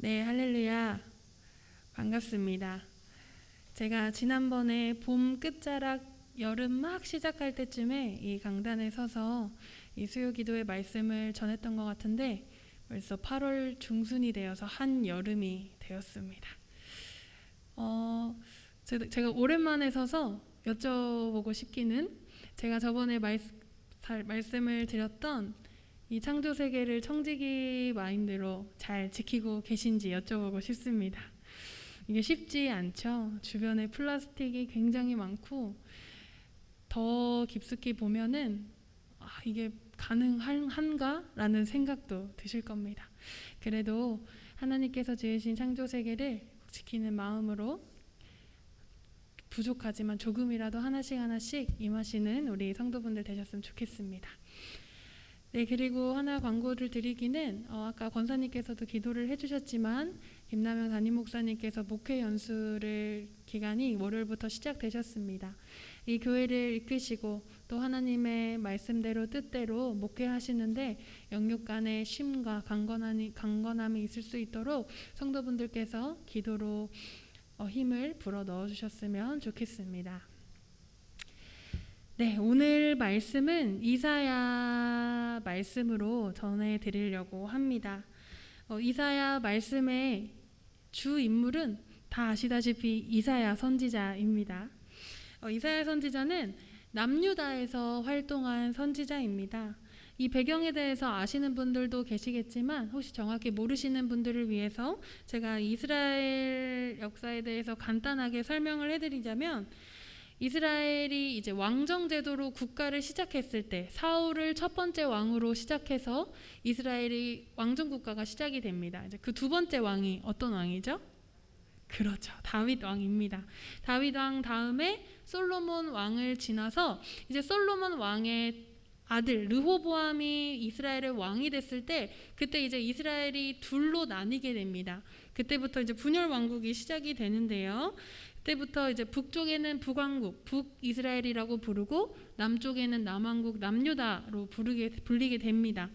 네, 할렐루야. 반갑습니다. 제가 지난번에 봄 끝자락 여름 막 시작할 때쯤에 이 강단에 서서 이 수요 기도의 말씀을 전했던 것 같은데 벌써 8월 중순이 되어서 한여름이 되었습니다. 제가 오랜만에 서서 여쭤보고 싶기는 제가 저번에 말씀을 드렸던 이 창조세계를 청지기 마인드로 잘 지키고 계신지 여쭤보고 싶습니다. 이게 쉽지 않죠. 주변에 플라스틱이 굉장히 많고 더 깊숙이 보면은 이게 가능한가? 라는 생각도 드실 겁니다. 그래도 하나님께서 지으신 창조세계를 지키는 마음으로 부족하지만 조금이라도 하나씩 임하시는 우리 성도분들 되셨으면 좋겠습니다. 네, 그리고 하나 광고를 드리기는 아까 권사님께서도 기도를 해주셨지만 김남영 담임 목사님께서 목회 연수를 기간이 월요일부터 시작되셨습니다. 이 교회를 이끄시고 또 하나님의 말씀대로 뜻대로 목회하시는데 영육 간의 쉼과 강건함이 있을 수 있도록 성도분들께서 기도로 힘을 불어 넣어주셨으면 좋겠습니다. 네, 오늘 말씀은 이사야 말씀으로 전해드리려고 합니다. 이사야 말씀의 주 인물은 다 아시다시피 이사야 선지자입니다. 이사야 선지자는 남유다에서 활동한 선지자입니다. 이 배경에 대해서 아시는 분들도 계시겠지만 혹시 정확히 모르시는 분들을 위해서 제가 이스라엘 역사에 대해서 간단하게 설명을 해드리자면 이스라엘이 이제 왕정 제도로 국가를 시작했을 때 사울을 첫 번째 왕으로 시작해서 이스라엘이 왕정 국가가 시작이 됩니다. 이제 그 두 번째 왕이 어떤 왕이죠? 그렇죠. 다윗 왕입니다. 다윗 왕 다음에 솔로몬 왕을 지나서 이제 솔로몬 왕의 아들 르호보암이 이스라엘의 왕이 됐을 때 그때 이제 이스라엘이 둘로 나뉘게 됩니다. 그때부터 이제 분열 왕국이 시작이 되는데요. 그때부터 이제 북쪽에는 북왕국, 북이스라엘이라고 부르고 남쪽에는 남왕국, 남유다로 불리게 됩니다.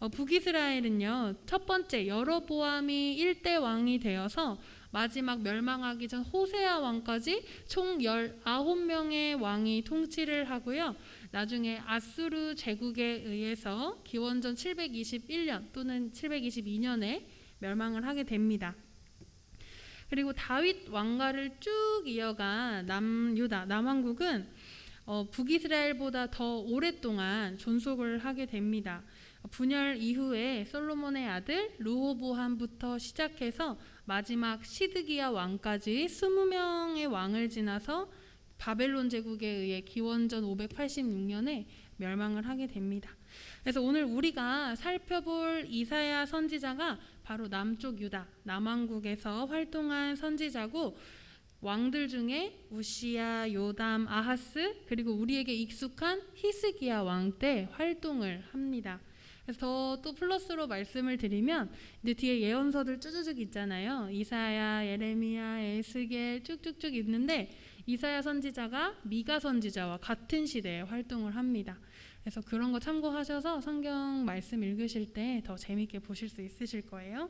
북이스라엘은요, 첫 번째 여로보암이 1대 왕이 되어서 마지막 멸망하기 전 호세아 왕까지 총 19명의 왕이 통치를 하고요. 나중에 아수르 제국에 의해서 기원전 721년 또는 722년에 멸망을 하게 됩니다. 그리고 다윗 왕가를 쭉 이어간 남유다, 남왕국은 북이스라엘보다 더 오랫동안 존속을 하게 됩니다. 분열 이후에 솔로몬의 아들 르호보암부터 시작해서 마지막 시드기야 왕까지 20명의 왕을 지나서 바벨론 제국에 의해 기원전 586년에 멸망을 하게 됩니다. 그래서 오늘 우리가 살펴볼 이사야 선지자가 바로 남쪽 유다, 남왕국에서 활동한 선지자고 왕들 중에 우시야, 요담, 아하스 그리고 우리에게 익숙한 히스기야 왕 때 활동을 합니다. 그래서 또 플러스로 말씀을 드리면 이제 뒤에 예언서들 쭈쭈쭈 있잖아요. 이사야, 예레미야, 에스겔 쭉쭉쭉 있는데 이사야 선지자가 미가 선지자와 같은 시대에 활동을 합니다. 그래서 그런 거 참고하셔서 성경 말씀 읽으실 때 더 재밌게 보실 수 있으실 거예요.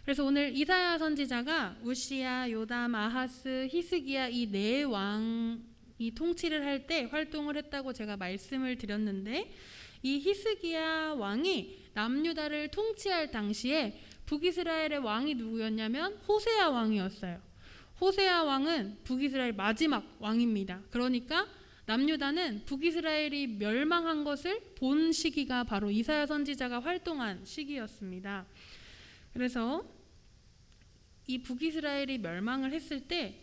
그래서 오늘 이사야 선지자가 우시야, 요담, 아하스, 히스기야 이 네 왕이 통치를 할 때 활동을 했다고 제가 말씀을 드렸는데 이 히스기야 왕이 남유다를 통치할 당시에 북이스라엘의 왕이 누구였냐면 호세아 왕이었어요. 호세아 왕은 북이스라엘 마지막 왕입니다. 그러니까 남유다는 북이스라엘이 멸망한 것을 본 시기가 바로 이사야 선지자가 활동한 시기였습니다. 그래서 이 북이스라엘이 멸망을 했을 때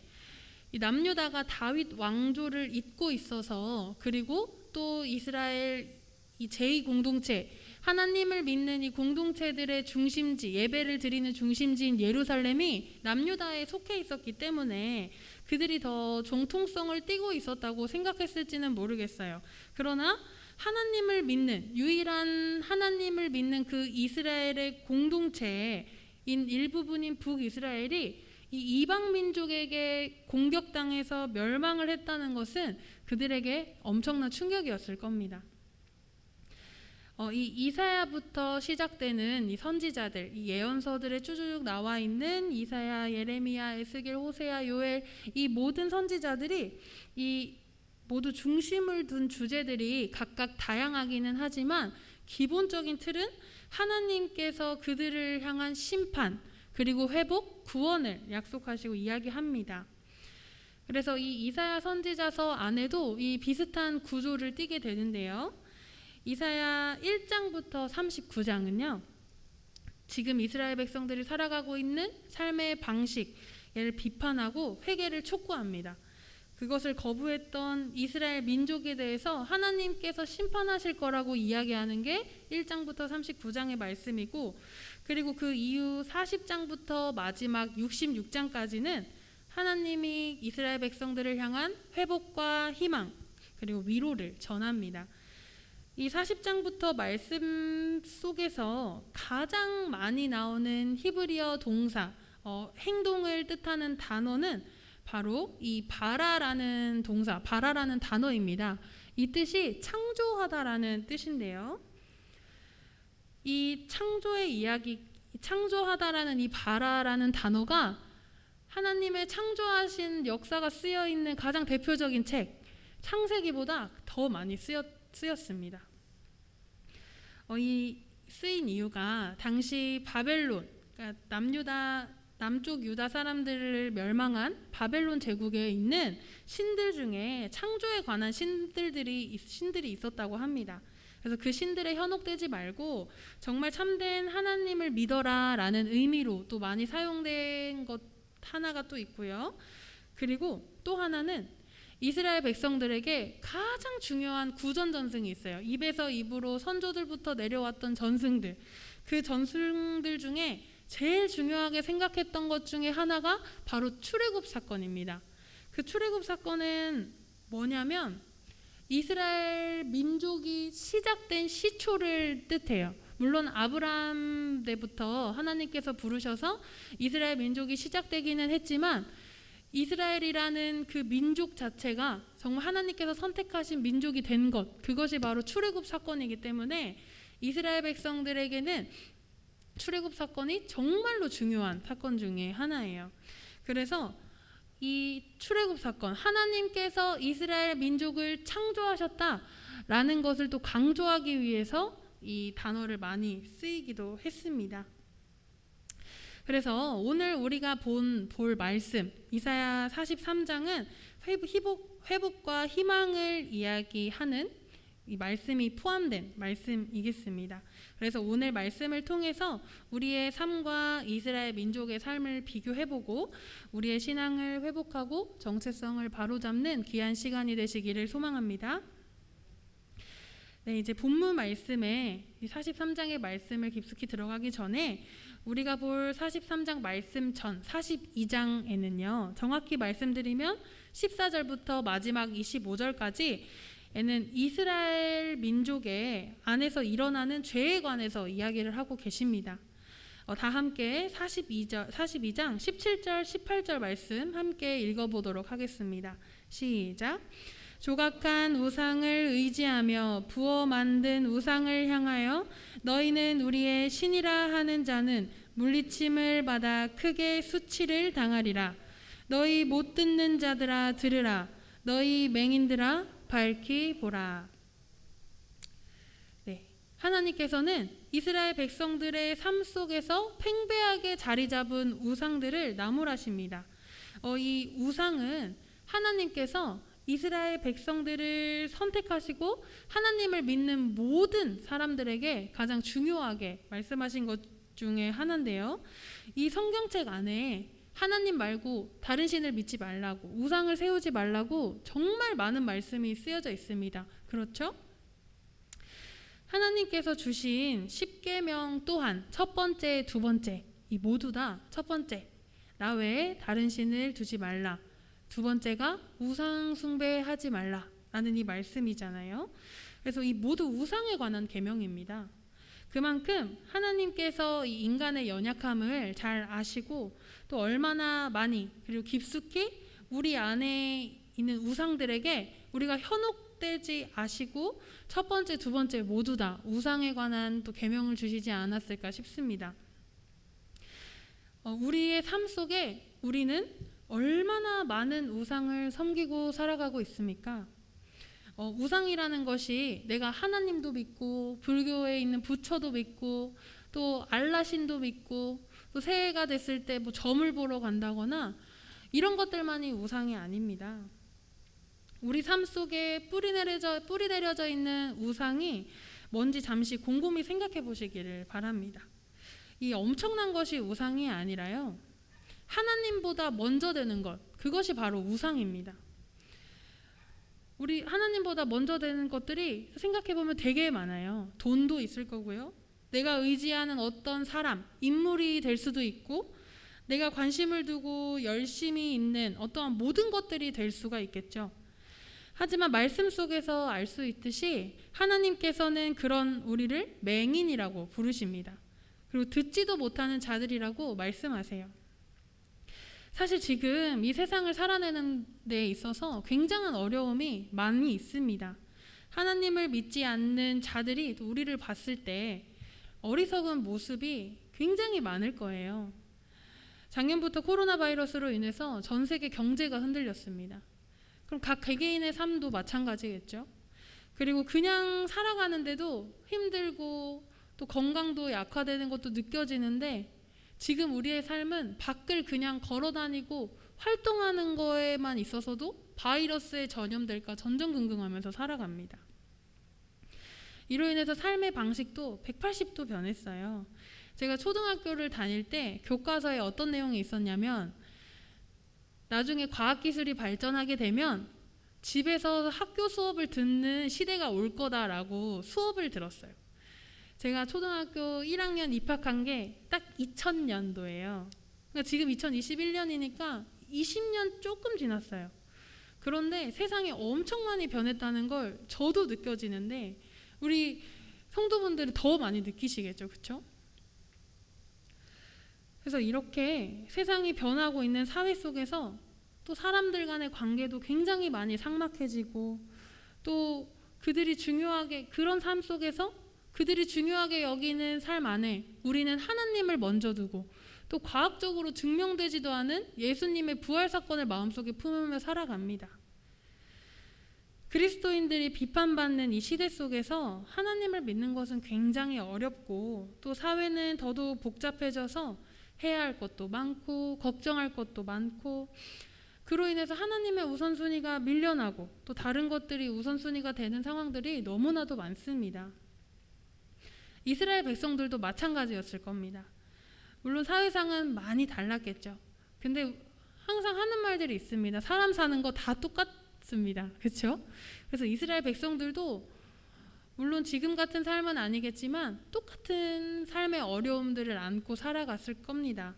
이 남유다가 다윗 왕조를 잇고 있어서 그리고 또 이스라엘 이 제2공동체 하나님을 믿는 이 공동체들의 중심지 예배를 드리는 중심지인 예루살렘이 남유다에 속해 있었기 때문에 그들이 더 정통성을 띠고 있었다고 생각했을지는 모르겠어요. 그러나 하나님을 믿는 유일한 하나님을 믿는 그 이스라엘의 공동체인 일부분인 북이스라엘이 이 이방 민족에게 공격당해서 멸망을 했다는 것은 그들에게 엄청난 충격이었을 겁니다. 이 이사야부터 시작되는 이 선지자들, 이 예언서들에 쭈쭈쭉 나와 있는 이사야, 예레미야, 에스겔, 호세아, 요엘, 이 모든 선지자들이 이 모두 중심을 둔 주제들이 각각 다양하기는 하지만 기본적인 틀은 하나님께서 그들을 향한 심판, 그리고 회복, 구원을 약속하시고 이야기합니다. 그래서 이 이사야 선지자서 안에도 이 비슷한 구조를 띠게 되는데요. 이사야 1장부터 39장은요. 지금 이스라엘 백성들이 살아가고 있는 삶의 방식을 비판하고 회개를 촉구합니다. 그것을 거부했던 이스라엘 민족에 대해서 하나님께서 심판하실 거라고 이야기하는 게 1장부터 39장의 말씀이고, 그리고 그 이후 40장부터 마지막 66장까지는 하나님이 이스라엘 백성들을 향한 회복과 희망 그리고 위로를 전합니다. 이 40장부터 말씀 속에서 가장 많이 나오는 히브리어 동사, 행동을 뜻하는 단어는 바로 이 바라라는 동사, 바라라는 단어입니다. 이 뜻이 창조하다라는 뜻인데요. 이 창조의 이야기, 창조하다라는 이 바라라는 단어가 하나님의 창조하신 역사가 쓰여 있는 가장 대표적인 책, 창세기보다 더 많이 쓰였습니다. 이 쓰인 이유가 당시 바벨론, 그러니까 남쪽 유다 사람들을 멸망한 바벨론 제국에 있는 신들 중에 창조에 관한 신들이 있었다고 합니다. 그래서 그 신들에 현혹되지 말고 정말 참된 하나님을 믿어라 라는 의미로 또 많이 사용된 것 하나가 또 있고요. 그리고 또 하나는 이스라엘 백성들에게 가장 중요한 구전 전승이 있어요. 입에서 입으로 선조들부터 내려왔던 전승들, 그 전승들 중에 제일 중요하게 생각했던 것 중에 하나가 바로 출애굽 사건입니다. 그 출애굽 사건은 뭐냐면 이스라엘 민족이 시작된 시초를 뜻해요. 물론 아브라함 때부터 하나님께서 부르셔서 이스라엘 민족이 시작되기는 했지만 이스라엘이라는 그 민족 자체가 정말 하나님께서 선택하신 민족이 된 것, 그것이 바로 출애굽 사건이기 때문에 이스라엘 백성들에게는 출애굽 사건이 정말로 중요한 사건 중에 하나예요. 그래서 이 출애굽 사건, 하나님께서 이스라엘 민족을 창조하셨다라는 것을 또 강조하기 위해서 이 단어를 많이 쓰이기도 했습니다. 그래서 오늘 우리가 볼 말씀 이사야 43장은 회복과 희망을 이야기하는 이 말씀이 포함된 말씀이겠습니다. 그래서 오늘 말씀을 통해서 우리의 삶과 이스라엘 민족의 삶을 비교해보고 우리의 신앙을 회복하고 정체성을 바로잡는 귀한 시간이 되시기를 소망합니다. 네, 이제 본문 말씀에 43장의 말씀을 깊숙이 들어가기 전에 우리가 볼 43장 말씀 전 42장에는요. 정확히 말씀드리면 14절부터 마지막 25절까지 에는 이스라엘 민족의 안에서 일어나는 죄에 관해서 이야기를 하고 계십니다. 다 함께 42장 17절 18절 말씀 함께 읽어보도록 하겠습니다. 시작. 조각한 우상을 의지하며 부어 만든 우상을 향하여 너희는 우리의 신이라 하는 자는 물리침을 받아 크게 수치를 당하리라. 너희 못 듣는 자들아 들으라. 너희 맹인들아 밝히 보라. 네, 하나님께서는 이스라엘 백성들의 삶 속에서 팽배하게 자리 잡은 우상들을 나무라십니다. 이 우상은 하나님께서 이스라엘 백성들을 선택하시고 하나님을 믿는 모든 사람들에게 가장 중요하게 말씀하신 것 중에 하나인데요. 이 성경책 안에 하나님 말고 다른 신을 믿지 말라고, 우상을 세우지 말라고 정말 많은 말씀이 쓰여져 있습니다. 그렇죠? 하나님께서 주신 10계명 또한 첫 번째, 두 번째 이 모두 다 첫 번째, 나 외에 다른 신을 두지 말라. 두 번째가 우상 숭배하지 말라 라는 이 말씀이잖아요. 그래서 이 모두 우상에 관한 계명입니다. 그만큼 하나님께서 이 인간의 연약함을 잘 아시고 또 얼마나 많이 그리고 깊숙이 우리 안에 있는 우상들에게 우리가 헛되지 아시고 첫 번째, 두 번째 모두 다 우상에 관한 또 계명을 주시지 않았을까 싶습니다. 우리의 삶 속에 우리는 얼마나 많은 우상을 섬기고 살아가고 있습니까? 우상이라는 것이 내가 하나님도 믿고 불교에 있는 부처도 믿고 또 알라신도 믿고 또 새해가 됐을 때 뭐 점을 보러 간다거나 이런 것들만이 우상이 아닙니다. 우리 삶 속에 뿌리 내려져 있는 우상이 뭔지 잠시 곰곰이 생각해 보시기를 바랍니다. 이 엄청난 것이 우상이 아니라요, 하나님보다 먼저 되는 것, 그것이 바로 우상입니다. 우리 하나님보다 먼저 되는 것들이 생각해 보면 되게 많아요. 돈도 있을 거고요, 내가 의지하는 어떤 사람, 인물이 될 수도 있고, 내가 관심을 두고 열심히 있는 어떠한 모든 것들이 될 수가 있겠죠. 하지만 말씀 속에서 알 수 있듯이 하나님께서는 그런 우리를 맹인이라고 부르십니다. 그리고 듣지도 못하는 자들이라고 말씀하세요. 사실 지금 이 세상을 살아내는 데 있어서 굉장한 어려움이 많이 있습니다. 하나님을 믿지 않는 자들이 우리를 봤을 때 어리석은 모습이 굉장히 많을 거예요. 작년부터 코로나 바이러스로 인해서 전 세계 경제가 흔들렸습니다. 그럼 각 개개인의 삶도 마찬가지겠죠. 그리고 그냥 살아가는데도 힘들고 또 건강도 약화되는 것도 느껴지는데, 지금 우리의 삶은 밖을 그냥 걸어다니고 활동하는 거에만 있어서도 바이러스에 전염될까 전전긍긍하면서 살아갑니다. 이로 인해서 삶의 방식도 180도 변했어요. 제가 초등학교를 다닐 때 교과서에 어떤 내용이 있었냐면, 나중에 과학기술이 발전하게 되면 집에서 학교 수업을 듣는 시대가 올 거다라고 수업을 들었어요. 제가 초등학교 1학년 입학한 게 딱 2000년도예요. 그러니까 지금 2021년이니까 20년 조금 지났어요. 그런데 세상이 엄청 많이 변했다는 걸 저도 느껴지는데 우리 성도분들은 더 많이 느끼시겠죠, 그렇죠? 그래서 이렇게 세상이 변하고 있는 사회 속에서 또 사람들 간의 관계도 굉장히 많이 삭막해지고, 또 그들이 중요하게, 그런 삶 속에서 그들이 중요하게 여기는 삶 안에 우리는 하나님을 먼저 두고 또 과학적으로 증명되지도 않은 예수님의 부활 사건을 마음속에 품으며 살아갑니다. 그리스도인들이 비판받는 이 시대 속에서 하나님을 믿는 것은 굉장히 어렵고, 또 사회는 더더욱 복잡해져서 해야 할 것도 많고 걱정할 것도 많고, 그로 인해서 하나님의 우선순위가 밀려나고 또 다른 것들이 우선순위가 되는 상황들이 너무나도 많습니다. 이스라엘 백성들도 마찬가지였을 겁니다. 물론 사회상은 많이 달랐겠죠. 근데 항상 하는 말들이 있습니다. 사람 사는 거 다 똑같습니다. 그렇죠? 그래서 이스라엘 백성들도 물론 지금 같은 삶은 아니겠지만 똑같은 삶의 어려움들을 안고 살아갔을 겁니다.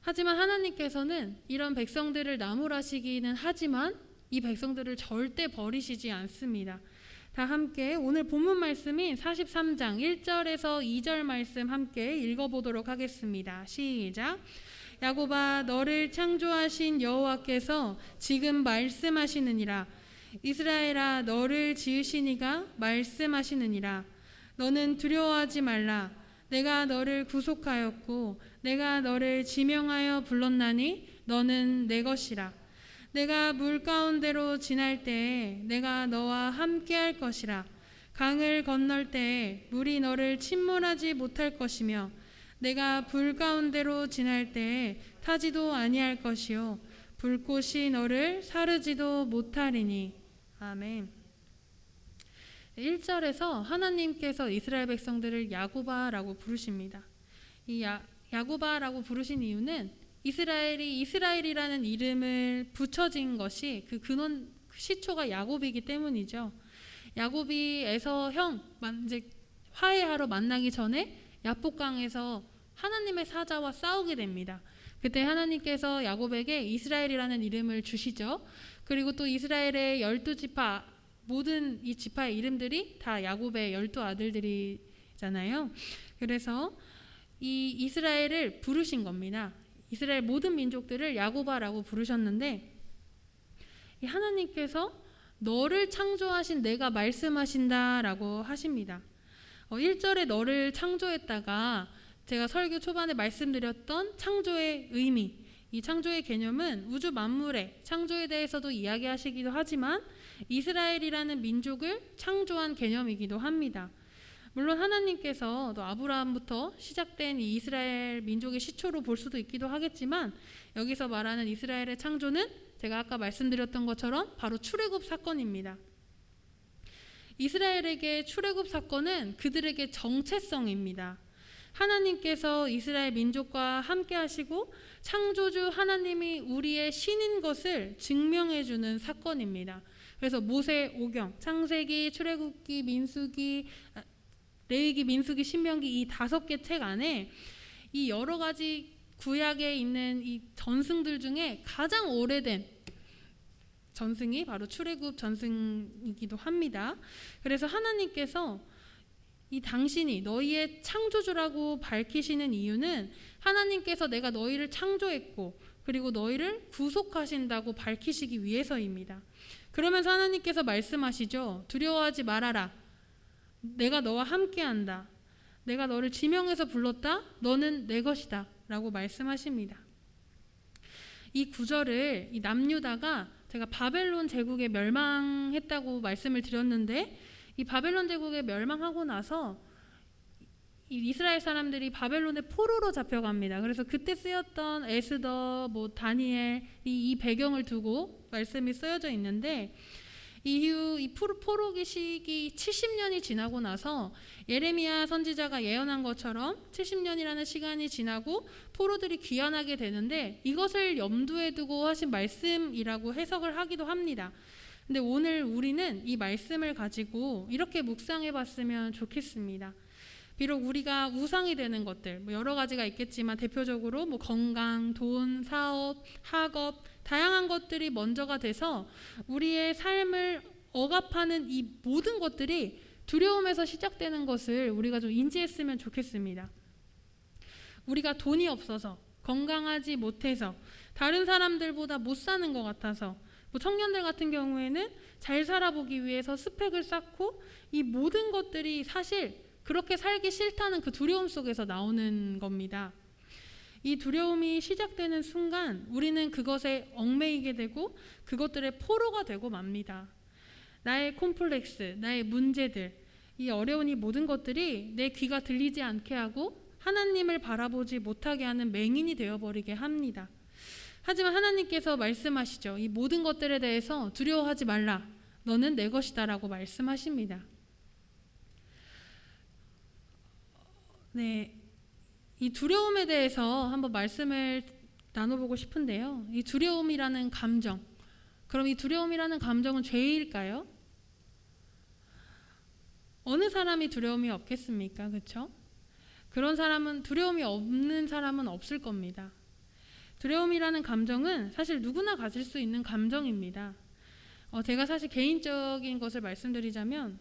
하지만 하나님께서는 이런 백성들을 나무라시기는 하지만 이 백성들을 절대 버리시지 않습니다. 다 함께 오늘 본문 말씀인 43장 1절에서 2절 말씀 함께 읽어보도록 하겠습니다. 시작. 야곱아, 너를 창조하신 여호와께서 지금 말씀하시느니라. 이스라엘아, 너를 지으신 이가 말씀하시느니라. 너는 두려워하지 말라. 내가 너를 구속하였고 내가 너를 지명하여 불렀나니 너는 내 것이라. 내가 물 가운데로 지날 때에 내가 너와 함께할 것이라. 강을 건널 때에 물이 너를 침몰하지 못할 것이며 내가 불 가운데로 지날 때에 타지도 아니할 것이요 불꽃이 너를 사르지도 못하리니. 아멘. 1절에서 하나님께서 이스라엘 백성들을 야곱아라고 부르십니다. 이 야곱아라고 부르신 이유는 이스라엘이 이스라엘이라는 이름을 붙여진 것이 그 근원 시초가 야곱이기 때문이죠. 야곱이 에서 형 이제 화해하러 만나기 전에 야복강에서 하나님의 사자와 싸우게 됩니다. 그때 하나님께서 야곱에게 이스라엘이라는 이름을 주시죠. 그리고 또 이스라엘의 12지파 모든 이 지파의 이름들이 다 야곱의 12아들들이잖아요. 그래서 이 이스라엘을 부르신 겁니다. 이스라엘 모든 민족들을 야곱아라고 부르셨는데, 이 하나님께서 너를 창조하신 내가 말씀하신다라고 하십니다. 1절에 너를 창조했다가 제가 설교 초반에 말씀드렸던 창조의 의미, 이 창조의 개념은 우주 만물의 창조에 대해서도 이야기하시기도 하지만 이스라엘이라는 민족을 창조한 개념이기도 합니다. 물론 하나님께서 또 아브라함부터 시작된 이 이스라엘 민족의 시초로 볼 수도 있기도 하겠지만 여기서 말하는 이스라엘의 창조는 제가 아까 말씀드렸던 것처럼 바로 출애굽 사건입니다. 이스라엘에게 출애굽 사건은 그들에게 정체성입니다. 하나님께서 이스라엘 민족과 함께 하시고 창조주 하나님이 우리의 신인 것을 증명해주는 사건입니다. 그래서 모세 오경, 창세기, 출애굽기, 민수기, 레위기, 민수기, 신명기 이 5개 책 안에 이 여러 가지 구약에 있는 이 전승들 중에 가장 오래된 전승이 바로 출애굽 전승이기도 합니다. 그래서 하나님께서 이 당신이 너희의 창조주라고 밝히시는 이유는 하나님께서 내가 너희를 창조했고 그리고 너희를 구속하신다고 밝히시기 위해서입니다. 그러면서 하나님께서 말씀하시죠. 두려워하지 말아라. 내가 너와 함께한다. 내가 너를 지명해서 불렀다. 너는 내 것이다. 라고 말씀하십니다. 이 구절을 이 남유다가 제가 바벨론 제국에 멸망했다고 말씀을 드렸는데 이 바벨론 제국에 멸망하고 나서 이 이스라엘 사람들이 바벨론의 포로로 잡혀갑니다. 그래서 그때 쓰였던 에스더, 다니엘 이 배경을 두고 말씀이 쓰여져 있는데 이후 이 포로기 시기 70년이 지나고 나서 예레미야 선지자가 예언한 것처럼 70년이라는 시간이 지나고 포로들이 귀환하게 되는데 이것을 염두에 두고 하신 말씀이라고 해석을 하기도 합니다. 근데 오늘 우리는 이 말씀을 가지고 이렇게 묵상해 봤으면 좋겠습니다. 비록 우리가 우상이 되는 것들 여러 가지가 있겠지만 대표적으로 건강, 돈, 사업, 학업 다양한 것들이 먼저가 돼서 우리의 삶을 억압하는 이 모든 것들이 두려움에서 시작되는 것을 우리가 좀 인지했으면 좋겠습니다. 우리가 돈이 없어서 건강하지 못해서 다른 사람들보다 못 사는 것 같아서 청년들 같은 경우에는 잘 살아보기 위해서 스펙을 쌓고 이 모든 것들이 사실 그렇게 살기 싫다는 그 두려움 속에서 나오는 겁니다. 이 두려움이 시작되는 순간 우리는 그것에 얽매이게 되고 그것들의 포로가 되고 맙니다. 나의 콤플렉스, 나의 문제들, 이 어려운 이 모든 것들이 내 귀가 들리지 않게 하고 하나님을 바라보지 못하게 하는 맹인이 되어버리게 합니다. 하지만 하나님께서 말씀하시죠. 이 모든 것들에 대해서 두려워하지 말라. 너는 내 것이다 라고 말씀하십니다. 네, 이 두려움에 대해서 한번 말씀을 나눠보고 싶은데요. 이 두려움이라는 감정, 그럼 이 두려움이라는 감정은 죄일까요? 어느 사람이 두려움이 없겠습니까? 그렇죠? 그런 사람은 두려움이 없는 사람은 없을 겁니다. 두려움이라는 감정은 사실 누구나 가질 수 있는 감정입니다. 제가 사실 개인적인 것을 말씀드리자면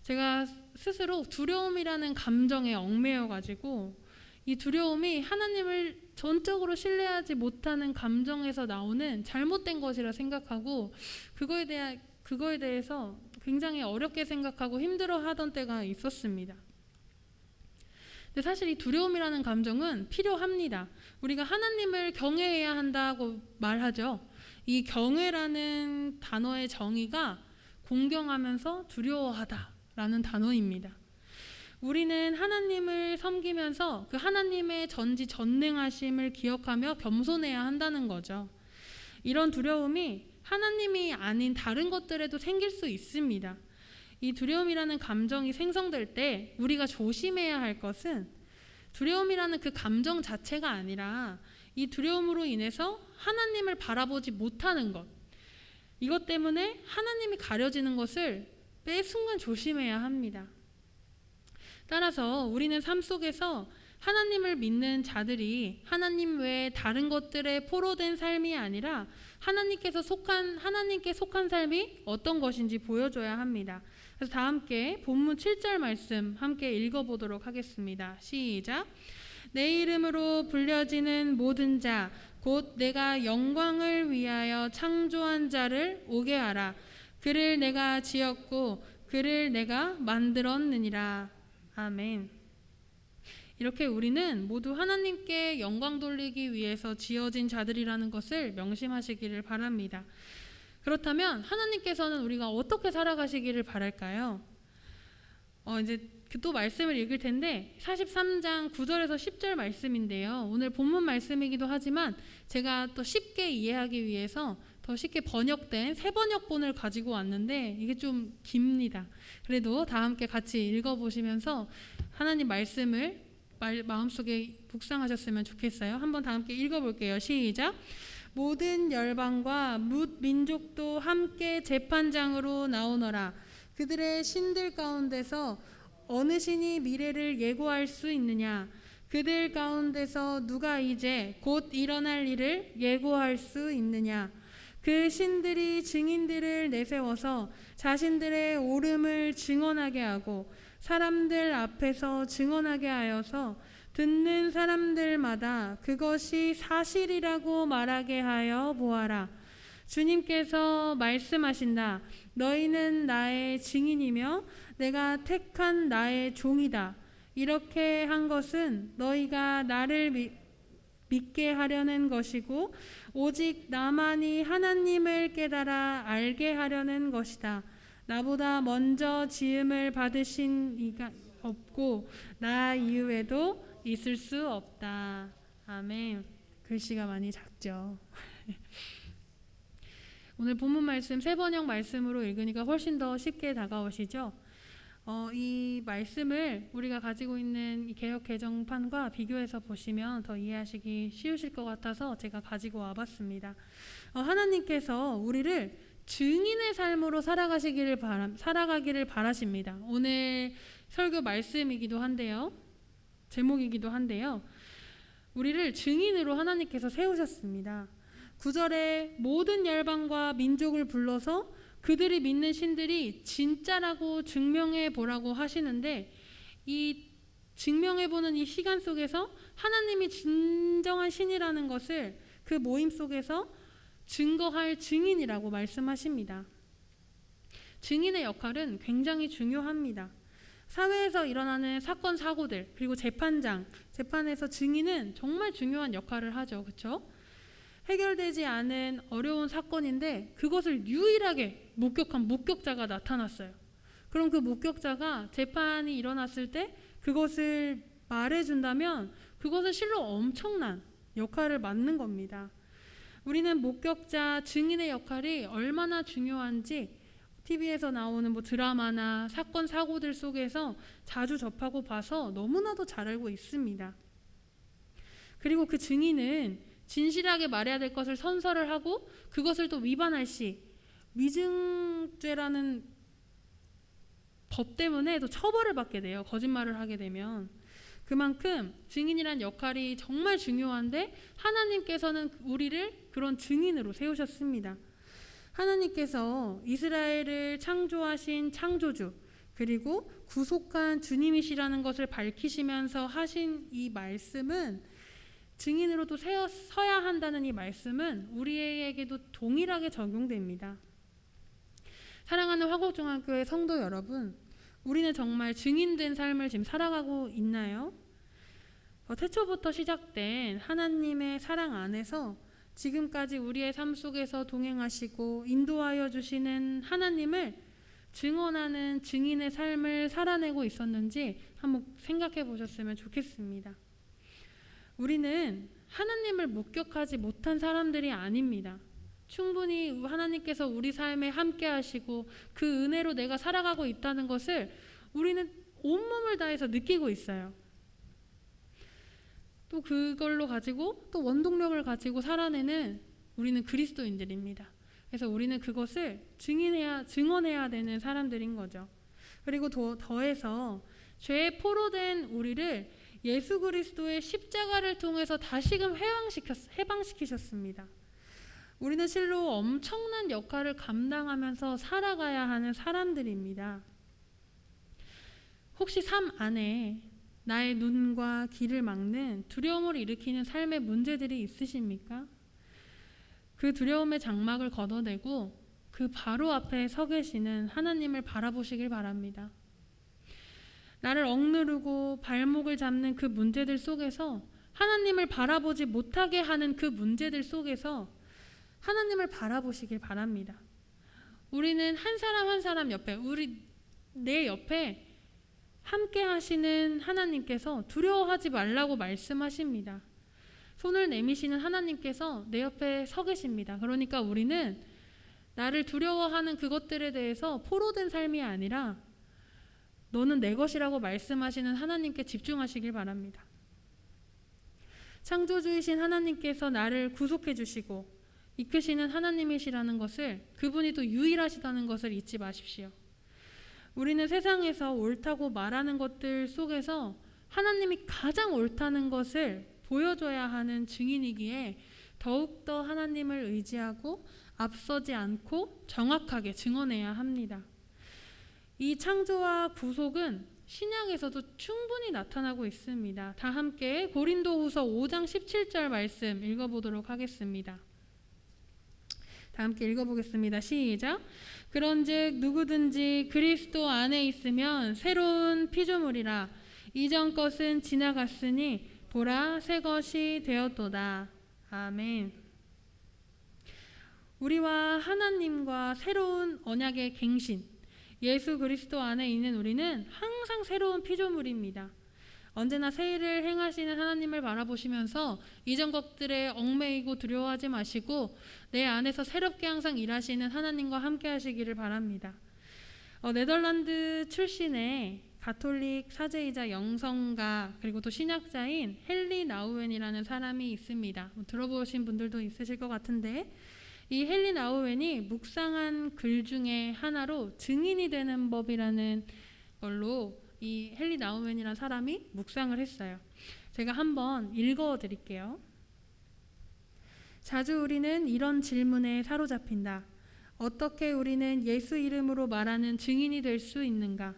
제가 스스로 두려움이라는 감정에 얽매여 가지고 이 두려움이 하나님을 전적으로 신뢰하지 못하는 감정에서 나오는 잘못된 것이라 생각하고 그거에 대해서 굉장히 어렵게 생각하고 힘들어하던 때가 있었습니다. 근데 사실 이 두려움이라는 감정은 필요합니다. 우리가 하나님을 경외해야 한다고 말하죠. 이 경외라는 단어의 정의가 공경하면서 두려워하다라는 단어입니다. 우리는 하나님을 섬기면서 그 하나님의 전지전능하심을 기억하며 겸손해야 한다는 거죠. 이런 두려움이 하나님이 아닌 다른 것들에도 생길 수 있습니다. 이 두려움이라는 감정이 생성될 때 우리가 조심해야 할 것은 두려움이라는 그 감정 자체가 아니라 이 두려움으로 인해서 하나님을 바라보지 못하는 것, 이것 때문에 하나님이 가려지는 것을 매 순간 조심해야 합니다. 따라서 우리는 삶 속에서 하나님을 믿는 자들이 하나님 외에 다른 것들에 포로된 삶이 아니라 하나님께 속한 삶이 어떤 것인지 보여줘야 합니다. 그래서 다 함께 본문 7절 말씀 함께 읽어보도록 하겠습니다. 시작. 내 이름으로 불려지는 모든 자 곧 내가 영광을 위하여 창조한 자를 오게 하라. 그를 내가 지었고 그를 내가 만들었느니라. 아멘. 이렇게 우리는 모두 하나님께 영광 돌리기 위해서 지어진 자들이라는 것을 명심하시기를 바랍니다. 그렇다면 하나님께서는 우리가 어떻게 살아가시기를 바랄까요? 이제 또 말씀을 읽을 텐데 43장 9절에서 10절 말씀인데요. 오늘 본문 말씀이기도 하지만 제가 또 쉽게 이해하기 위해서 더 쉽게 번역된 새 번역본을 가지고 왔는데 이게 좀 깁니다. 그래도 다 함께 같이 읽어보시면서 하나님 말씀을 마음속에 묵상하셨으면 좋겠어요. 한번 다 함께 읽어볼게요. 시작. 모든 열방과 뭇 민족도 함께 재판장으로 나오너라. 그들의 신들 가운데서 어느 신이 미래를 예고할 수 있느냐? 그들 가운데서 누가 이제 곧 일어날 일을 예고할 수 있느냐? 그 신들이 증인들을 내세워서 자신들의 옳음을 증언하게 하고 사람들 앞에서 증언하게 하여서 듣는 사람들마다 그것이 사실이라고 말하게 하여 보아라. 주님께서 말씀하신다. 너희는 나의 증인이며 내가 택한 나의 종이다. 이렇게 한 것은 너희가 나를 믿게 하려는 것이고 오직 나만이 하나님을 깨달아 알게 하려는 것이다. 나보다 먼저 지음을 받으신 이가 없고 나 이후에도 있을 수 없다. 아멘. 글씨가 많이 작죠. 오늘 본문 말씀 새 번역 말씀으로 읽으니까 훨씬 더 쉽게 다가오시죠? 이 말씀을 우리가 가지고 있는 이 개역 개정판과 비교해서 보시면 더 이해하시기 쉬우실 것 같아서 제가 가지고 와봤습니다. 하나님께서 우리를 증인의 삶으로 살아가기를 바라십니다. 오늘 설교 말씀이기도 한데요. 제목이기도 한데요. 우리를 증인으로 하나님께서 세우셨습니다. 9절에 모든 열방과 민족을 불러서 그들이 믿는 신들이 진짜라고 증명해 보라고 하시는데 이 증명해 보는 이 시간 속에서 하나님이 진정한 신이라는 것을 그 모임 속에서 증거할 증인이라고 말씀하십니다. 증인의 역할은 굉장히 중요합니다. 사회에서 일어나는 사건 사고들 그리고 재판에서 증인은 정말 중요한 역할을 하죠. 그렇죠? 해결되지 않은 어려운 사건인데 그것을 유일하게 목격한 목격자가 나타났어요. 그럼 그 목격자가 재판이 일어났을 때 그것을 말해준다면 그것은 실로 엄청난 역할을 맡는 겁니다. 우리는 목격자, 증인의 역할이 얼마나 중요한지 TV에서 나오는 드라마나 사건, 사고들 속에서 자주 접하고 봐서 너무나도 잘 알고 있습니다. 그리고 그 증인은 진실하게 말해야 될 것을 선서를 하고 그것을 또 위반할 시 위증죄라는 법 때문에 또 처벌을 받게 돼요. 거짓말을 하게 되면. 그만큼 증인이란 역할이 정말 중요한데 하나님께서는 우리를 그런 증인으로 세우셨습니다. 하나님께서 이스라엘을 창조하신 창조주 그리고 구속한 주님이시라는 것을 밝히시면서 하신 이 말씀은 증인으로도 서야 한다는 이 말씀은 우리에게도 동일하게 적용됩니다. 사랑하는 화곡중학교의 성도 여러분, 우리는 정말 증인된 삶을 지금 살아가고 있나요? 태초부터 시작된 하나님의 사랑 안에서 지금까지 우리의 삶 속에서 동행하시고 인도하여 주시는 하나님을 증언하는 증인의 삶을 살아내고 있었는지 한번 생각해 보셨으면 좋겠습니다. 우리는 하나님을 목격하지 못한 사람들이 아닙니다. 충분히 하나님께서 우리 삶에 함께 하시고 그 은혜로 내가 살아가고 있다는 것을 우리는 온몸을 다해서 느끼고 있어요. 또 그걸로 가지고 또 원동력을 가지고 살아내는 우리는 그리스도인들입니다. 그래서 우리는 그것을 증언해야 되는 사람들인 거죠. 그리고 더해서 죄에 포로된 우리를 예수 그리스도의 십자가를 통해서 다시금 해방시키셨습니다. 우리는 실로 엄청난 역할을 감당하면서 살아가야 하는 사람들입니다. 혹시 삶 안에 나의 눈과 귀를 막는 두려움을 일으키는 삶의 문제들이 있으십니까? 그 두려움의 장막을 걷어내고 그 바로 앞에 서 계시는 하나님을 바라보시길 바랍니다. 나를 억누르고 발목을 잡는 그 문제들 속에서, 하나님을 바라보지 못하게 하는 그 문제들 속에서 하나님을 바라보시길 바랍니다. 우리는 한 사람 한 사람 옆에, 내 옆에 함께 하시는 하나님께서 두려워하지 말라고 말씀하십니다. 손을 내미시는 하나님께서 내 옆에 서 계십니다. 그러니까 우리는 나를 두려워하는 그것들에 대해서 포로된 삶이 아니라 너는 내 것이라고 말씀하시는 하나님께 집중하시길 바랍니다. 창조주이신 하나님께서 나를 구속해 주시고 이끄시는 하나님이시라는 것을, 그분이 또 유일하시다는 것을 잊지 마십시오. 우리는 세상에서 옳다고 말하는 것들 속에서 하나님이 가장 옳다는 것을 보여줘야 하는 증인이기에 더욱더 하나님을 의지하고 앞서지 않고 정확하게 증언해야 합니다. 이 창조와 구속은 신약에서도 충분히 나타나고 있습니다. 다 함께 고린도후서 5장 17절 말씀 읽어보도록 하겠습니다. 다 함께 읽어보겠습니다. 시작. 그런즉 누구든지 그리스도 안에 있으면 새로운 피조물이라. 이전 것은 지나갔으니 보라 새 것이 되었도다. 아멘. 우리와 하나님과 새로운 언약의 갱신, 예수 그리스도 안에 있는 우리는 항상 새로운 피조물입니다. 언제나 새 일을 행하시는 하나님을 바라보시면서 이전 것들에 얽매이고 두려워하지 마시고 내 안에서 새롭게 항상 일하시는 하나님과 함께 하시기를 바랍니다. 네덜란드 출신의 가톨릭 사제이자 영성가 그리고 또 신학자인 헨리 나우웬이라는 사람이 있습니다. 들어보신 분들도 있으실 것 같은데, 이 헨리 나우웬이 묵상한 글 중에 하나로 증인이 되는 법이라는 걸로 이 헨리 나우웬이라는 사람이 묵상을 했어요. 제가 한번 읽어드릴게요. 자주 우리는 이런 질문에 사로잡힌다. 어떻게 우리는 예수 이름으로 말하는 증인이 될 수 있는가?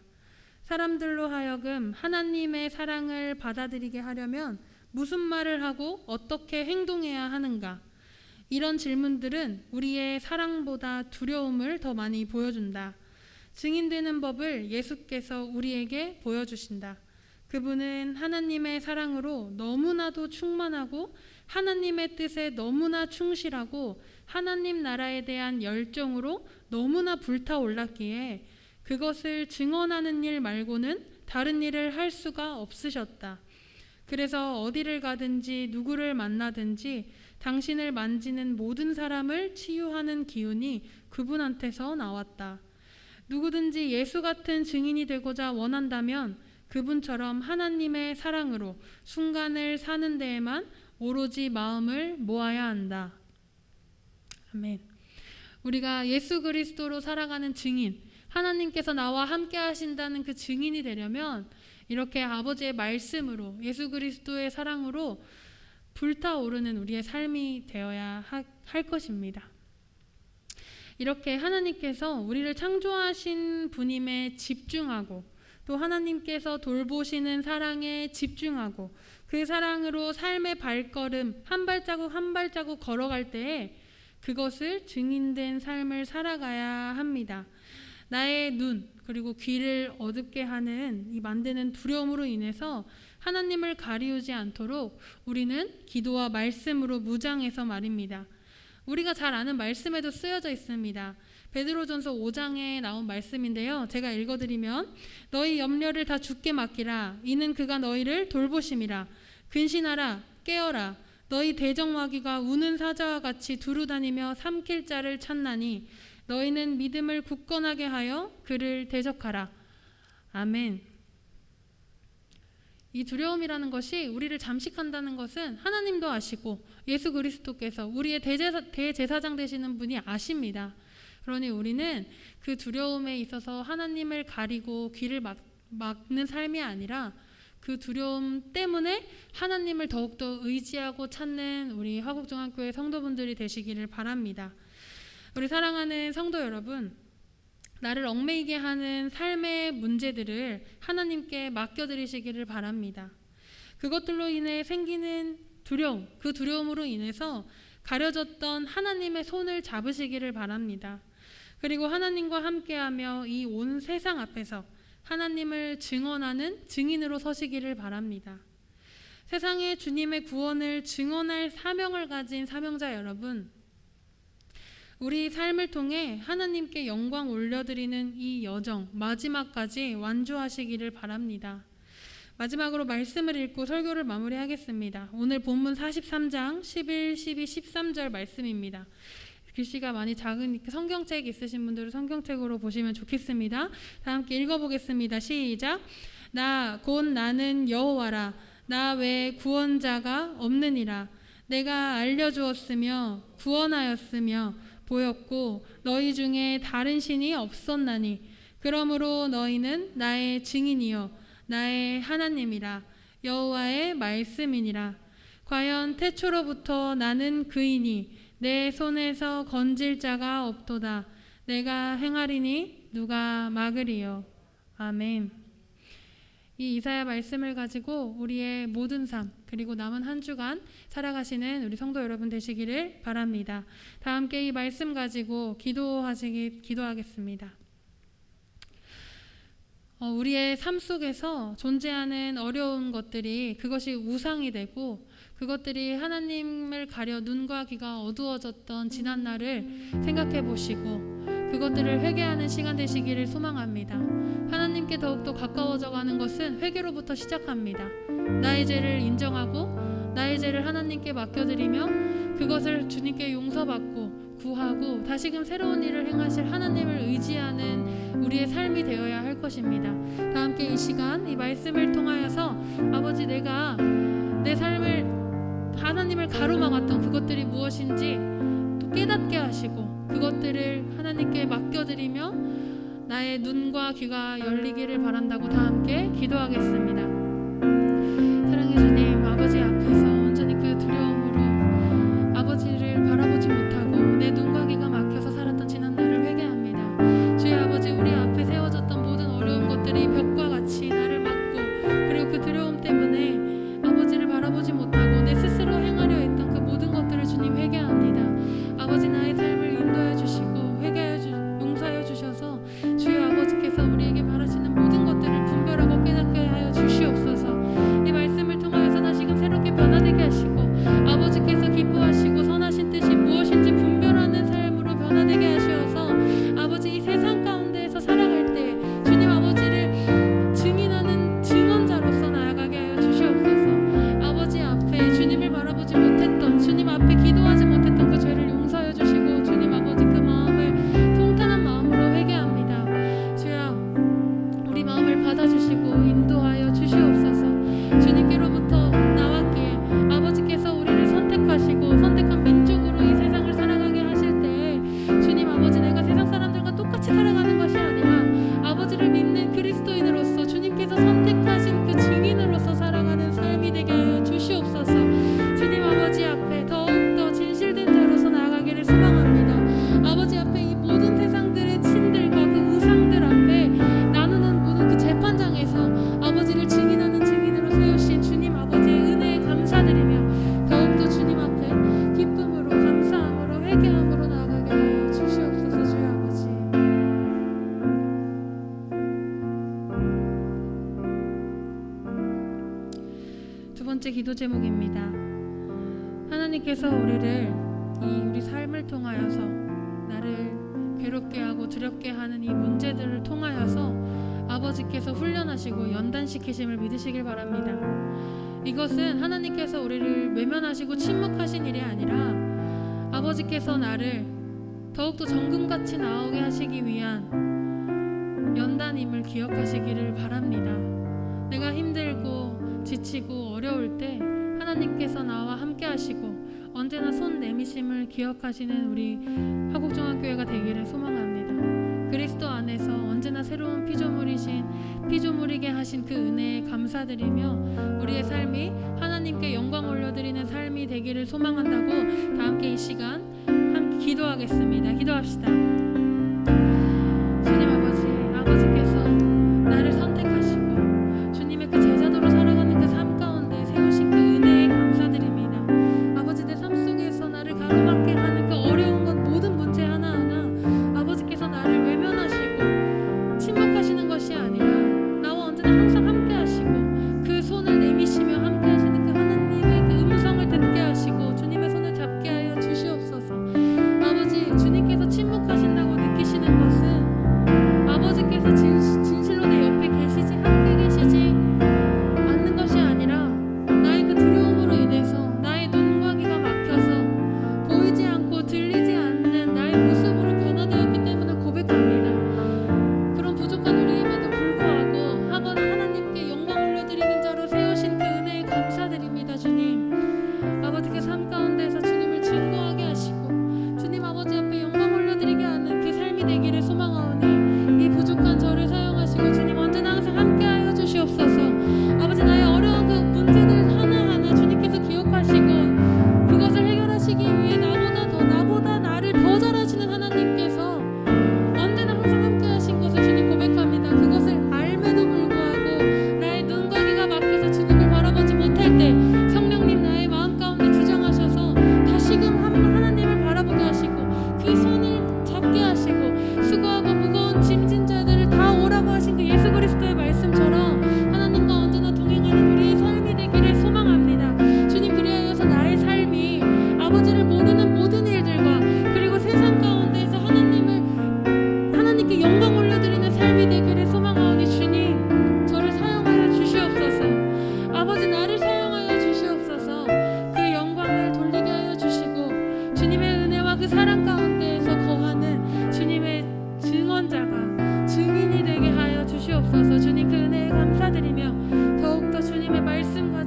사람들로 하여금 하나님의 사랑을 받아들이게 하려면 무슨 말을 하고 어떻게 행동해야 하는가? 이런 질문들은 우리의 사랑보다 두려움을 더 많이 보여준다. 증인되는 법을 예수께서 우리에게 보여주신다. 그분은 하나님의 사랑으로 너무나도 충만하고 하나님의 뜻에 너무나 충실하고 하나님 나라에 대한 열정으로 너무나 불타올랐기에 그것을 증언하는 일 말고는 다른 일을 할 수가 없으셨다. 그래서 어디를 가든지 누구를 만나든지 당신을 만지는 모든 사람을 치유하는 기운이 그분한테서 나왔다. 누구든지 예수 같은 증인이 되고자 원한다면 그분처럼 하나님의 사랑으로 순간을 사는 데에만 오로지 마음을 모아야 한다. 아멘. 우리가 예수 그리스도로 살아가는 증인, 하나님께서 나와 함께 하신다는 그 증인이 되려면 이렇게 아버지의 말씀으로 예수 그리스도의 사랑으로 불타오르는 우리의 삶이 되어야 할 것입니다. 이렇게 하나님께서 우리를 창조하신 분임에 집중하고 또 하나님께서 돌보시는 사랑에 집중하고 그 사랑으로 삶의 발걸음 한 발자국 한 발자국 걸어갈 때에 그것을 증인된 삶을 살아가야 합니다. 나의 눈 그리고 귀를 어둡게 하는 이 만드는 두려움으로 인해서 하나님을 가리우지 않도록 우리는 기도와 말씀으로 무장해서 말입니다. 우리가 잘 아는 말씀에도 쓰여져 있습니다. 베드로전서 5장에 나온 말씀인데요. 제가 읽어드리면 너희 염려를 다 주께 맡기라. 이는 그가 너희를 돌보심이라. 근신하라. 깨어라. 너희 대적마귀가 우는 사자와 같이 두루다니며 삼킬 자를 찾나니 너희는 믿음을 굳건하게 하여 그를 대적하라. 아멘. 이 두려움이라는 것이 우리를 잠식한다는 것은 하나님도 아시고 예수 그리스도께서 우리의 대제사장 되시는 분이 아십니다. 그러니 우리는 그 두려움에 있어서 하나님을 가리고 귀를 막는 삶이 아니라 그 두려움 때문에 하나님을 더욱더 의지하고 찾는 우리 화곡중앙교회 성도분들이 되시기를 바랍니다. 우리 사랑하는 성도 여러분, 나를 얽매이게 하는 삶의 문제들을 하나님께 맡겨드리시기를 바랍니다. 그것들로 인해 생기는 두려움, 그 두려움으로 인해서 가려졌던 하나님의 손을 잡으시기를 바랍니다. 그리고 하나님과 함께하며 이 온 세상 앞에서 하나님을 증언하는 증인으로 서시기를 바랍니다. 세상에 주님의 구원을 증언할 사명을 가진 사명자 여러분, 우리 삶을 통해 하나님께 영광 올려드리는 이 여정 마지막까지 완주하시기를 바랍니다. 마지막으로 말씀을 읽고 설교를 마무리하겠습니다. 오늘 본문 43장 11, 12, 13절 말씀입니다. 글씨가 많이 작으니까 성경책 있으신 분들은 성경책으로 보시면 좋겠습니다. 다 함께 읽어보겠습니다. 시작. 곧 나는 여호와라. 나 외에 구원자가 없느니라. 내가 알려주었으며 구원하였으며 보였고 너희 중에 다른 신이 없었나니 그러므로 너희는 나의 증인이요 나의 하나님이라. 여호와의 말씀이니라. 과연 태초로부터 나는 그이니 내 손에서 건질 자가 없도다. 내가 행하리니 누가 막으리요. 아멘. 이 이사야 말씀을 가지고 우리의 모든 삶 그리고 남은 한 주간 살아가시는 우리 성도 여러분 되시기를 바랍니다. 다 함께 이 말씀 가지고 기도하겠습니다. 우리의 삶 속에서 존재하는 어려운 것들이 그것이 우상이 되고 그것들이 하나님을 가려 눈과 귀가 어두워졌던 지난 날을 생각해 보시고 그것들을 회개하는 시간 되시기를 소망합니다. 하나님께 더욱더 가까워져 가는 것은 회개로부터 시작합니다. 나의 죄를 인정하고 나의 죄를 하나님께 맡겨드리며 그것을 주님께 용서받고 구하고 다시금 새로운 일을 행하실 하나님을 의지하는 우리의 삶이 되어야 할 것입니다. 다 함께 이 시간 이 말씀을 통하여서 아버지 내가 내 삶을 하나님을 가로막았던 그것들이 무엇인지 또 깨닫게 하시고 그것들을 하나님께 맡겨드리며 나의 눈과 귀가 열리기를 바란다고 다 함께 기도하겠습니다. 사랑해 주님, 아버지 앞에서 온전히 그 두려움으로 아버지를 바라보지 못하고 내 눈과 귀가 막혀서 살았던 지난 날을 회개합니다. 주의 아버지, 우리 앞에 세워졌던 모든 어려운 것들이 벽과 같이 나를 막고 그리고 그 두려움 때문에 아버지를 바라보지 못하고 내 스스로 행하려 했던 그 모든 것들을 주님 회개합니다. 아버지 나의 삶을 인도해 주시고 용서하여 주셔서 주여 아버지께서 우리에게 바라시는 모든 것들을 분별하고 깨닫게 하여 주시옵소서. 이 말씀을 통하여서 다시금 새롭게 변화되게 하시고 아버지께서 기뻐하시고 선하신 뜻이 무엇인지 분별하는 삶으로 변화되게 하시어서 아버지 이 세상 가운데에서 살아갈 때 주님 아버지를 증인하는 증언자로서 나아가게 하여 주시옵소서. 아버지 앞에 주님을 바라보지 못했던 주님 앞에 기도하지 못했던 그 죄를 용서하여 주시고 주님 아버지 그 마음을 통탄한 마음으로 회개합니다. 주여 우리 마음을 받아주시고 인도하여 주시옵소서. 주님께로부터 나왔기에 아버지께서 우리를 선택하시고 선택한 민족으로 이 세상을 살아가게 하실 때에 주님 아버지 내가 세상 사람들과 똑같이 살아가는 것이 아니라 아버지를 믿는 그리스도인으로서 주님께서 선택하신 그 증인으로서 살아가는 삶이 되게 하여 주시옵소서. 주님 아버지 앞에 더욱더 진실된 자로서 나아가기를 소망합니다. 아버지 앞에 이 모든 세상들의 신들과 그 우상들 앞에 나누는 모든 그 재판장에서 아버지를 증인하는 증인으로 세우신 주님 아버지의 은혜에 감사드리며 더욱더 주님 앞에 기쁨으로 감사함으로 회개함으로 나아가게 하여 주시옵소서. 주여 아버지. 두 번째 기도 제목입니다. 하나님께서 우리 삶을 통하여서 나를 괴롭게 하고 두렵게 하는 이 문제들을 통하여서 아버지께서 훈련하시고 연단시키심을 믿으시길 바랍니다. 이것은 하나님께서 우리를 외면하시고 침묵하신 일이 아니라 아버지께서 나를 더욱더 정금같이 나오게 하시기 위한 연단임을 기억하시기를 바랍니다. 내가 힘들고 지치고 어려울 때 하나님께서 나와 함께 하시고 언제나 손 내미심을 기억하시는 우리 화곡종합교회가 되기를 소망합니다. 그리스도 안에서 언제나 새로운 피조물이게 하신 그 은혜에 감사드리며 우리의 삶이 하나님께 영광 올려드리는 삶이 되기를 소망한다고 다 함께 이 시간 함께 기도하겠습니다. 기도합시다. 주님 아버지께서 나를 선택하시고 주님의 그 제자도로 살아가는 그 삶 가운데 세우신 그 은혜에 감사드립니다. 아버지 내 삶 속에서 나를 가로막게 하는 그 어려운 것 모든 문제 하나하나 아버지께서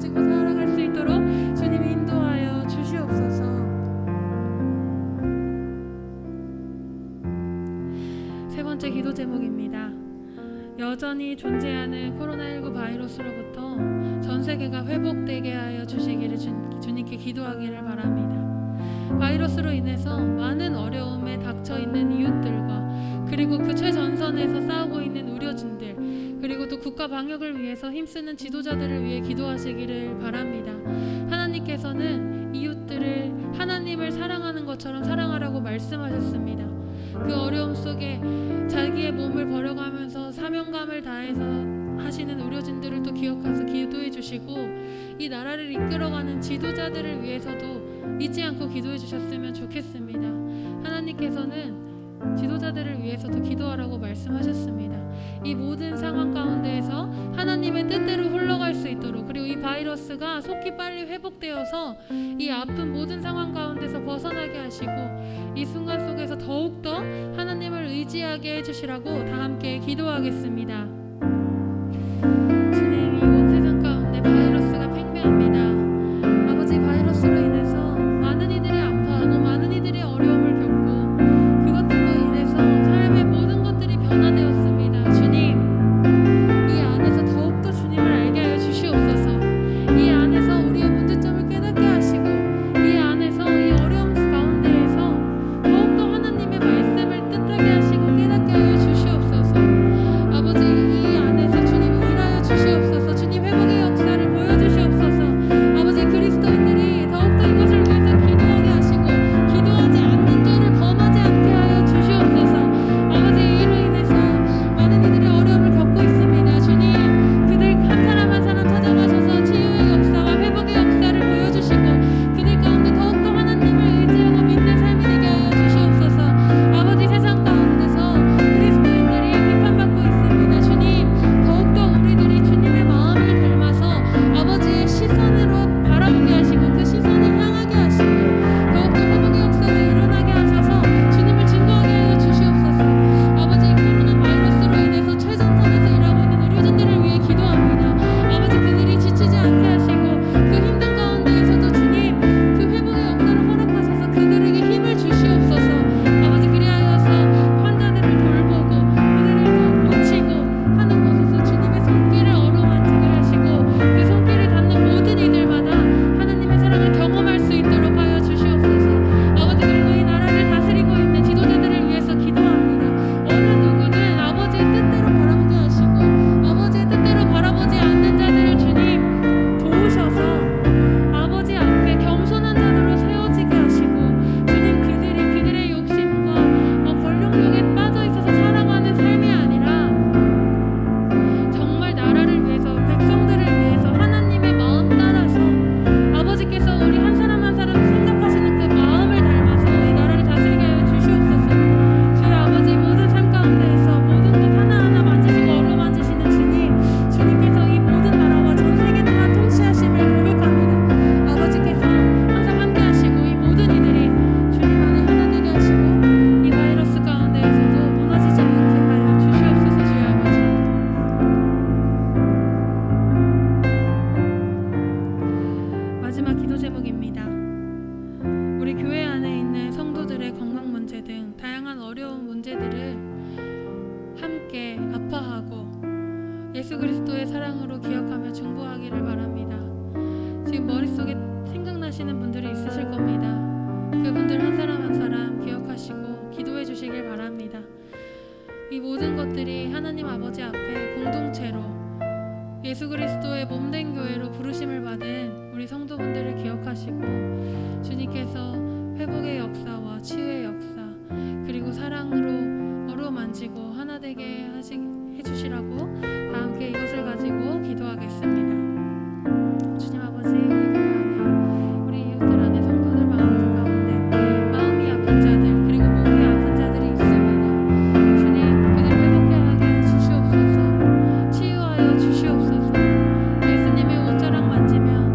나눠지고 살아갈 수 있도록 주님이 인도하여 주시옵소서. 세 번째 기도 제목입니다. 여전히 존재하는 코로나19 바이러스로부터 전 세계가 회복되게 하여 주시기를 주님께 기도하기를 바랍니다. 바이러스로 인해서 많은 어려움에 닥쳐 있는 이웃들과 그리고 그 최전선에서 싸우고 있는 의료진들, 그리고 또 국가 방역을 위해서 힘쓰는 지도자들을 위해 기도하시기를 바랍니다. 하나님께서는 이웃들을 하나님을 사랑하는 것처럼 사랑하라고 말씀하셨습니다. 그 어려움 속에 자기의 몸을 버려가면서 사명감을 다해서 하시는 의료진들을 또 기억해서 기도해 주시고, 이 나라를 이끌어가는 지도자들을 위해서도 잊지 않고 기도해 주셨으면 좋겠습니다. 하나님께서는 지도자들을 위해서도 기도하라고 말씀하셨습니다. 이 모든 상황 가운데에서 하나님의 뜻대로 흘러갈 수 있도록, 그리고 이 바이러스가 속히 빨리 회복되어서 이 아픈 모든 상황 가운데서 벗어나게 하시고, 이 순간 속에서 더욱더 하나님을 의지하게 해주시라고 다 함께 기도하겠습니다. 주님, 이곳 세상 가운데 바이러스가 팽배합니다. 아버지, 바이러스로 인해서 많은 이들이 아파하고 많은 이들이 어려움을 겪고 그것들로 인해서 삶의 모든 것들이 변화되었습니다. 주님, 이 안에서 더욱더 주님을 알게 하여 주시옵소서. 이 안에서 우리의 문제점을 깨닫게 하시고, 이 안에서 이 어려움 가운데에서 더욱더 하나님의 말씀을 뜻하게 하시고 깨닫게 하여 주시옵소서. 아버지, 이 안에서 주님 일하여 주시옵소서. 주님 회복의 역사를 보여주시옵소서. 아버지, 그리스도인들이 더욱더 이것을 위해서 기도하게 하시고 기도하지 않는 죄를 범하지 않게 하여 주시옵소서. 아버지, 이로 인해서 많은 이들이 어려움을 겪고 있습니다. 주님, 그들 한 사람 한 사람 찾아가셔서 치유의 역사와 회복의 역사를 보여주시고 그들 가운데 더욱더 하나님을 의지하고 믿는 삶이 되게 하여 주시옵소서. 아버지, 세상 가운데서 그리스도인들이 비판받고 있습니다. 주님, 더욱더 우리들이 주님의 마음을 닮아서 아버지의 시선으로 바라보게 하시고 그 시선을 향하게 하시고 더욱더 회복의 역사가 일어나게 하셔서 주님을 증거하게 하여 주시옵소서. 아버지, 코로나 바이러스로 인해서 최전선에서 일하고 있는 의료진들을 위해 기도합니다. 아버지, 그들이 지치지 않게 하시고 그 힘든 가운데에서도 주님 그 회복의 역사를 허락하셔서 그들에게 힘을 주시옵소서. 아버지, 그리하여서 환자들을 돌보고 그들을 더 고치고 하는 곳에서 주님의 손길을 어루만지게 하시고 그 손길을 닿는 모든 이들마다 하나님의 사랑을 경험할 수 있도록 하여 주시옵소서. 아버지, 그리고 이 나라를 다스리고 있는 지도자들을 위해서 기도합니다. 어느 누구는 아버지의 뜻대로 바라보게 하시고 아버지의 뜻대로 바라보지 않는 자들을 주님 도우셔서 아버지 앞에 겸손한 자들로 세워지게 하시고, 주님, 그들의 욕심과 권력욕에 빠져 있어서 살아가는 삶이 아니라 정말 나라를 위해서, 백성들을 위해서 하나님의 마음 따라서 아버지께서 우리 한 사람 한 사람 생각하시는 그 마음을 닮아서 이 나라를 다스리게 하여 주시옵소서. 주여, 아버지, 모든 삶 가운데에서 모든 것 하나하나 만지시고 어루만지시는 주님께서 이 모든 나라와 전 세계 동안 통치하심을 고백합니다. 아버지께서 항상 함께 하시고 이 모든 이들이 주님 안에 하나 되게 하시고 이 바이러스 가운데에서도 무너지지 않게 하여 주시옵소서. 주여 아버지, 마지막 기도 제목입니다. 우리 교회 안에 있는 성도들의 건강 문제 등 다양한 어려운 문제들을 함께 아파하고 예수 그리스도의 사랑으로 기억하며 중보하기를 바랍니다. 지금 머릿속에 생각나시는 분들이 있으실 겁니다. 그분들 한 사람 한 사람 기억하시고 기도해 주시길 바랍니다. 이 모든 것들이 하나님 아버지 앞에 공동체로 예수 그리스도의 몸된 교회로 부르심을 받은 우리 성도분들을 기억하시고 주님께서 회복의 역사와 치유의 역사 그리고 사랑으로 어루만지고 하나 되게 해주시라고 다 함께 이것을 가지고 기도하겠습니다. 주님 아버지, 우리 교회 안에 우리 이웃들 안에 성도들 마음들 가운데 마음이 아픈 자들 그리고 몸이 아픈 자들이 있습니다. 주님, 그들 회복케 하게 주시옵소서. 치유하여 주시옵소서. 예수님의 옷자락 만지면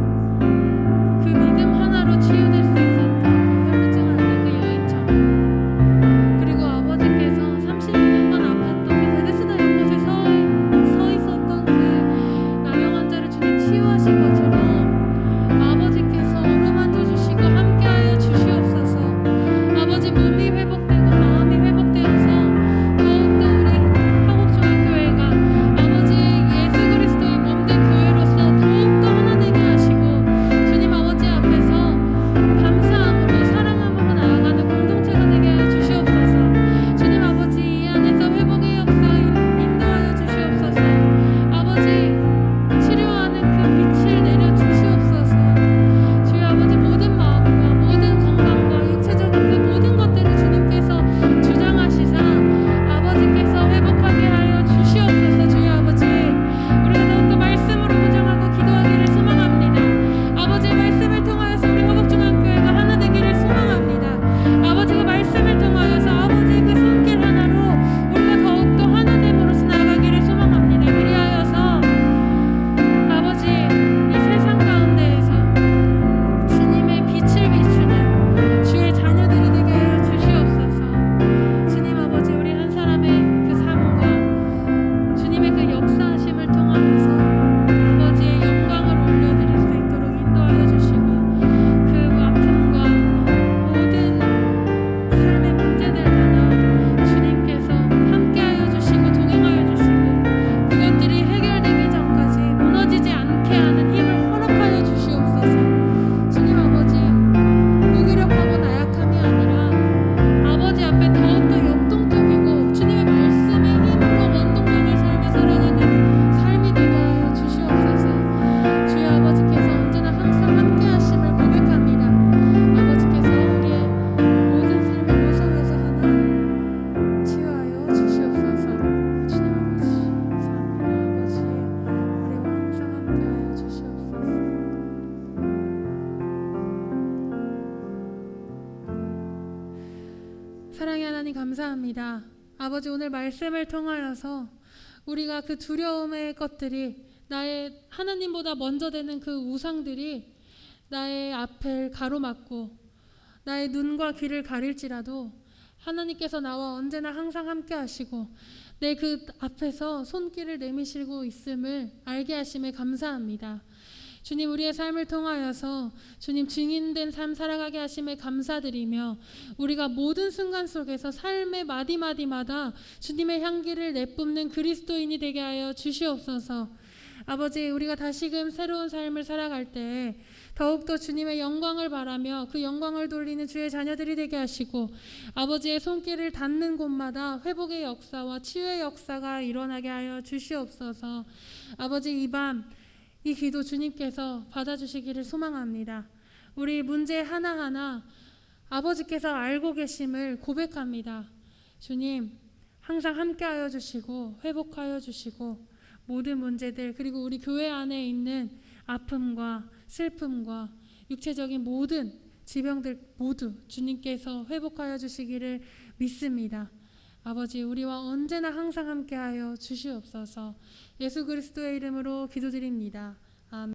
사랑의 하나님 감사합니다. 아버지, 오늘 말씀을 통하여서 우리가 그 두려움의 것들이, 나의 하나님보다 먼저 되는 그 우상들이 나의 앞을 가로막고 나의 눈과 귀를 가릴지라도 하나님께서 나와 언제나 항상 함께 하시고 내 그 앞에서 손길을 내미시고 있음을 알게 하심에 감사합니다. 주님, 우리의 삶을 통하여서 주님 증인된 삶 살아가게 하심에 감사드리며 우리가 모든 순간 속에서 삶의 마디마디마다 주님의 향기를 내뿜는 그리스도인이 되게 하여 주시옵소서. 아버지, 우리가 다시금 새로운 삶을 살아갈 때 더욱더 주님의 영광을 바라며 그 영광을 돌리는 주의 자녀들이 되게 하시고 아버지의 손길을 닿는 곳마다 회복의 역사와 치유의 역사가 일어나게 하여 주시옵소서. 아버지, 이 밤 이 기도 주님께서 받아주시기를 소망합니다. 우리 문제 하나하나 아버지께서 알고 계심을 고백합니다. 주님, 항상 함께하여 주시고 회복하여 주시고 모든 문제들, 그리고 우리 교회 안에 있는 아픔과 슬픔과 육체적인 모든 질병들 모두 주님께서 회복하여 주시기를 믿습니다. 아버지, 우리와 언제나 항상 함께하여 주시옵소서. 예수 그리스도의 이름으로 기도드립니다.